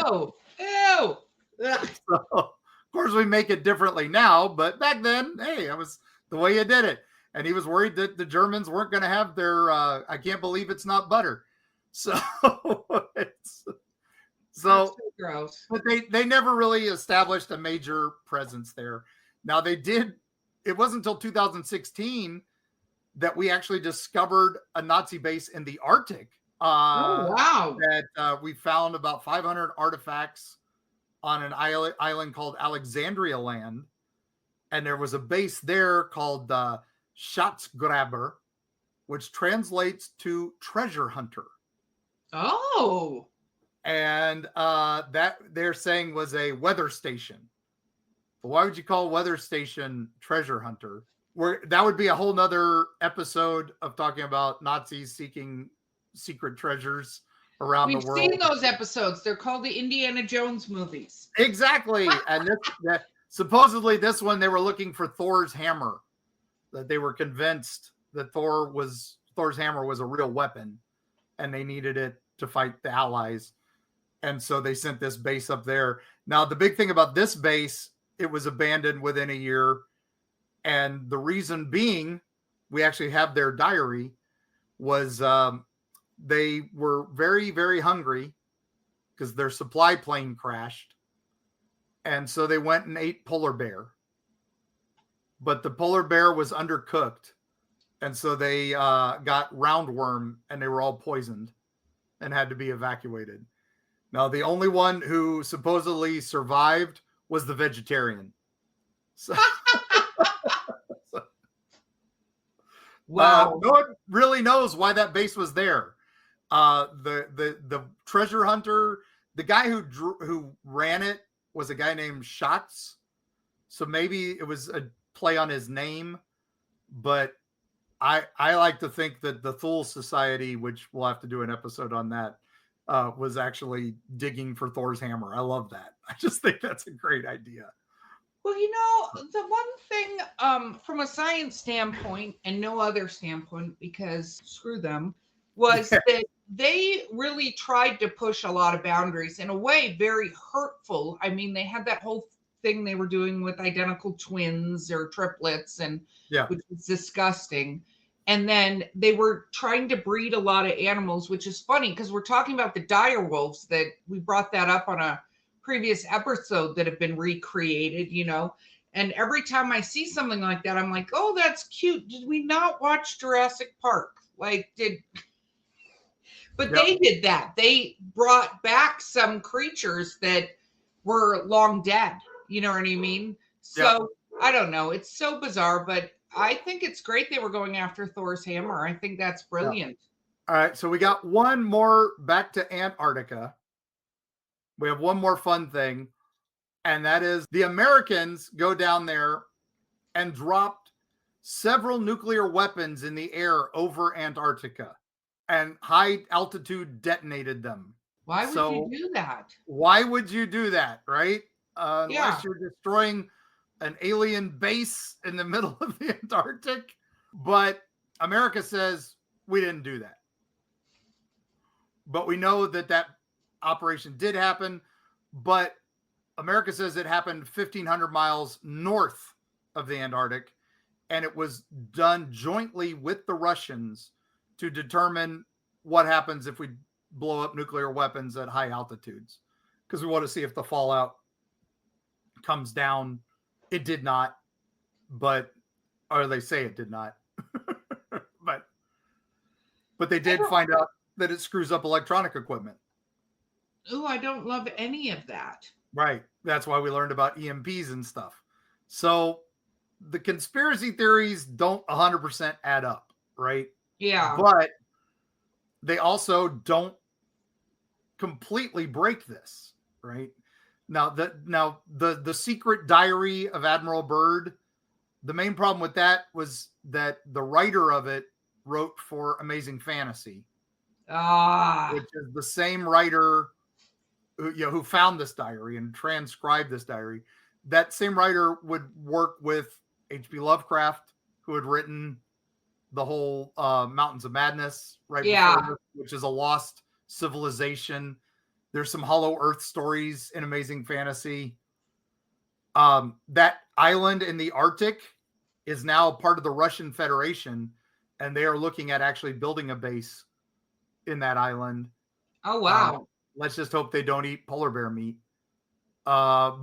S2: Ew.
S1: So, of course, we make it differently now. But back then, hey, it was the way you did it. And he was worried that the Germans weren't going to have their, I can't believe it's not butter. So, so
S2: gross.
S1: But they never really established a major presence there. Now they did. It wasn't until 2016 that we actually discovered a Nazi base in the Arctic.
S2: Oh, wow.
S1: That we found about 500 artifacts on an island called Alexandria Land. And there was a base there called Schatzgraber, which translates to treasure hunter.
S2: Oh.
S1: And that they're saying was a weather station. But why would you call weather station treasure hunter? Where that would be a whole nother episode of talking about Nazis seeking secret treasures around the world.
S2: We've seen those episodes. They're called the Indiana Jones movies.
S1: Exactly. And supposedly this one, they were looking for Thor's hammer. That they were convinced that Thor's hammer was a real weapon. And they needed it to fight the Allies. And so they sent this base up there. Now, the big thing about this base, it was abandoned within a year. And the reason being, we actually have their diary, was they were very, very hungry because their supply plane crashed. And so they went and ate polar bear. But the polar bear was undercooked. And so they got roundworm and they were all poisoned and had to be evacuated. Now, the only one who supposedly survived was the vegetarian. So,
S2: wow.
S1: No one really knows why that base was there. The treasure hunter, the guy who ran it was a guy named Schatz. So maybe it was a play on his name, but I like to think that the Thule Society, which we'll have to do an episode on that, was actually digging for Thor's hammer. I love that. I just think that's a great idea.
S2: Well, the one thing from a science standpoint and no other standpoint, because screw them, was that they really tried to push a lot of boundaries in a way very hurtful. I mean, they had that whole thing they were doing with identical twins or triplets, and which was disgusting. And then they were trying to breed a lot of animals, which is funny because we're talking about the dire wolves that we brought that up on a previous episode that have been recreated, and every time I see something like that, I'm like, oh, that's cute. Did we not watch Jurassic Park? They did that. They brought back some creatures that were long dead. You know what I mean? So I don't know. It's so bizarre, but I think it's great they were going after Thor's hammer. I think that's brilliant.
S1: All right. So we got one more back to Antarctica. We have one more fun thing. And that is the Americans go down there and dropped several nuclear weapons in the air over Antarctica and high altitude detonated them.
S2: Why would you do that?
S1: Why would you do that? Right? Unless you're destroying an alien base in the middle of the Antarctic. But America says we didn't do that. But we know that operation did happen. But America says it happened 1,500 miles north of the Antarctic. And it was done jointly with the Russians to determine what happens if we blow up nuclear weapons at high altitudes. Because we want to see if the fallout comes down. It did not, or they say it did not. but they did find out that it screws up electronic equipment.
S2: Oh, I don't love any of that.
S1: Right. That's why we learned about EMPs and stuff. So the conspiracy theories don't 100% add up, right?
S2: Yeah.
S1: But they also don't completely break this, right? Now the secret diary of Admiral Byrd, the main problem with that was that the writer of it wrote for Amazing Fantasy, which is the same writer who found this diary and transcribed this diary. That same writer would work with H.P. Lovecraft, who had written the whole Mountains of Madness, right?
S2: Yeah.
S1: Before this, which is a lost civilization. There's some Hollow Earth stories in Amazing Fantasy. That island in the Arctic is now part of the Russian Federation, and they are looking at actually building a base in that island.
S2: Oh, wow.
S1: Let's just hope they don't eat polar bear meat.
S2: Well,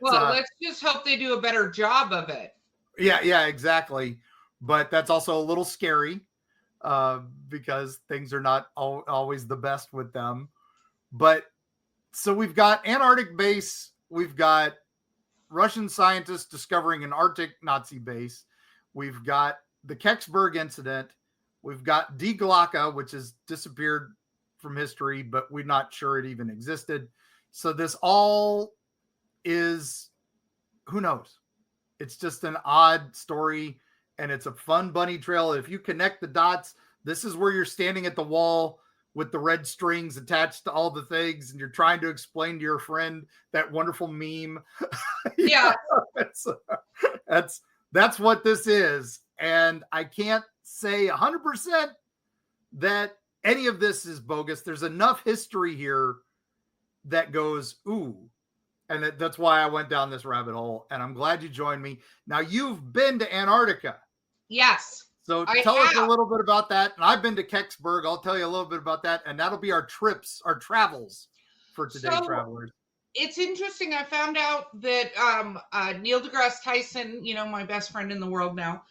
S2: let's just hope they do a better job of it.
S1: Yeah, exactly. But that's also a little scary because things are not always the best with them. But so we've got Antarctic base. We've got Russian scientists discovering an Arctic Nazi base. We've got the Kecksburg incident. We've got Die Glocke, which has disappeared from history, but we're not sure it even existed. So this all is, who knows? It's just an odd story, and it's a fun bunny trail. If you connect the dots, this is where you're standing at the wall with the red strings attached to all the things, and you're trying to explain to your friend that wonderful meme.
S2: Yeah.
S1: That's what this is. And I can't say 100% that any of this is bogus. There's enough history here that goes, ooh. And that's why I went down this rabbit hole. And I'm glad you joined me. Now, you've been to Antarctica.
S2: Yes.
S1: So tell us a little bit about that. And I've been to Kecksburg. I'll tell you a little bit about that. And that'll be our travels for today, travelers.
S2: It's interesting. I found out that Neil deGrasse Tyson, my best friend in the world now,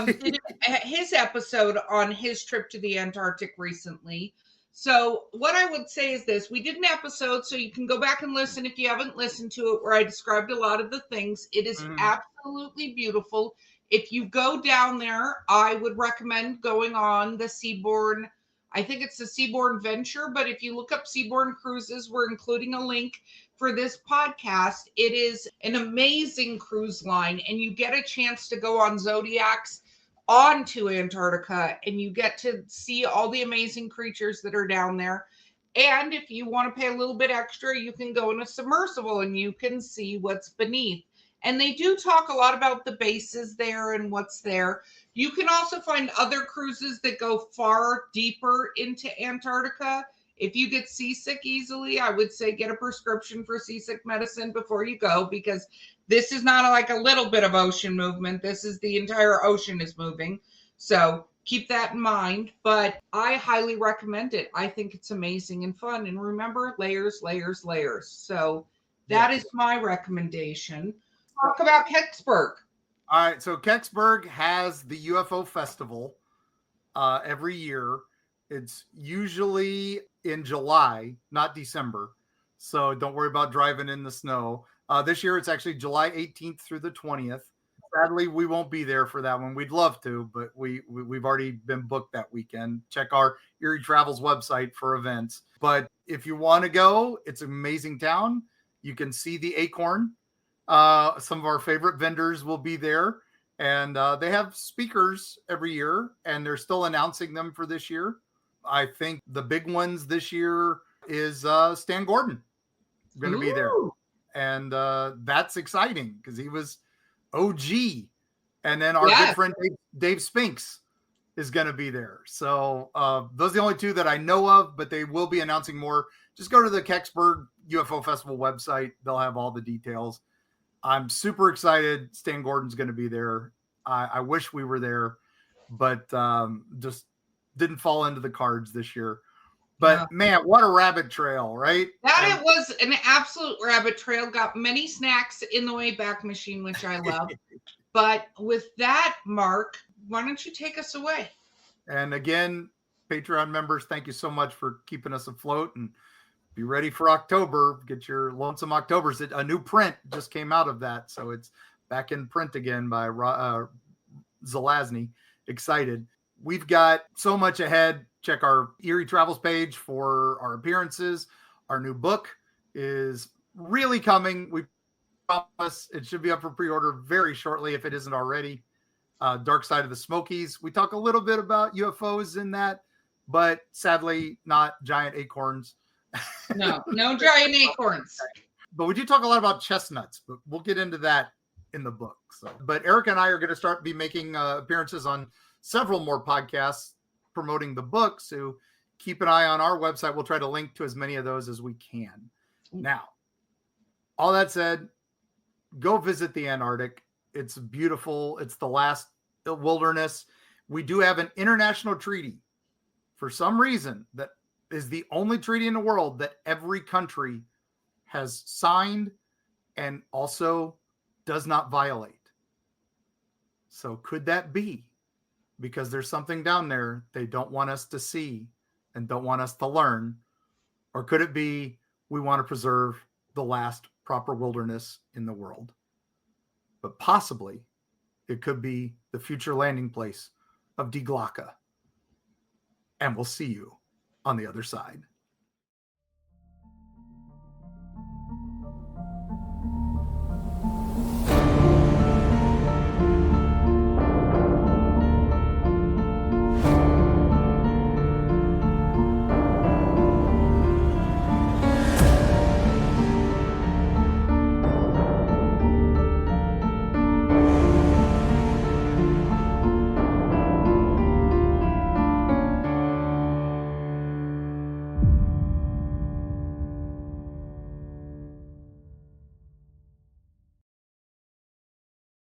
S2: did his episode on his trip to the Antarctic recently. So what I would say is this: we did an episode, so you can go back and listen if you haven't listened to it, where I described a lot of the things. It is absolutely beautiful. If you go down there, I would recommend going on the Seabourn. I think it's the Seabourn Venture, but if you look up Seabourn Cruises, we're including a link for this podcast. It is an amazing cruise line, and you get a chance to go on Zodiacs onto Antarctica, and you get to see all the amazing creatures that are down there. And if you want to pay a little bit extra, you can go in a submersible and you can see what's beneath. And they do talk a lot about the bases there and what's there. You can also find other cruises that go far deeper into Antarctica. If you get seasick easily, I would say get a prescription for seasick medicine before you go, because this is not like a little bit of ocean movement. This is the entire ocean is moving. So keep that in mind. But I highly recommend it. I think it's amazing and fun. And remember, layers, layers, layers. So that is my recommendation. Talk about Kecksburg.
S1: All right. So Kecksburg has the UFO festival every year. It's usually in July, not December. So don't worry about driving in the snow. This year, it's actually July 18th through the 20th. Sadly, we won't be there for that one. We'd love to, but we've already been booked that weekend. Check our Eerie Travels website for events. But if you want to go, it's an amazing town. You can see the Acorn. Some of our favorite vendors will be there. And they have speakers every year, and they're still announcing them for this year. I think the big ones this year is Stan Gordon going to be there. And that's exciting because he was OG. And then our good friend Dave Spinks is going to be there. So those are the only two that I know of, but they will be announcing more. Just go to the Kecksburg UFO Festival website. They'll have all the details. I'm super excited. Stan Gordon's going to be there. I wish we were there, but just didn't fall into the cards this year. But man, what a rabbit trail, right?
S2: It was an absolute rabbit trail. Got many snacks in the Wayback Machine, which I love. But with that, Mark, why don't you take us away?
S1: And again, Patreon members, thank you so much for keeping us afloat, and be ready for October. Get your Lonesome Octobers. A new print just came out of that, so it's back in print again by Zelazny. Excited. We've got so much ahead. Check our Eerie Travels page for our appearances. Our new book is really coming. We promise it should be up for pre-order very shortly if it isn't already. Dark Side of the Smokies. We talk a little bit about UFOs in that, but sadly not giant acorns.
S2: No giant acorns.
S1: But we do talk a lot about chestnuts, but we'll get into that in the book. So, but Eric and I are going to be making appearances on several more podcasts promoting the book. So keep an eye on our website. We'll try to link to as many of those as we can. Now, all that said, go visit the Antarctic. It's beautiful. It's the last wilderness. We do have an international treaty for some reason that is the only treaty in the world that every country has signed and also does not violate. So could that be because there's something down there they don't want us to see and don't want us to learn? Or could it be we want to preserve the last proper wilderness in the world? But possibly it could be the future landing place of Die Glocke. And we'll see you on the other side.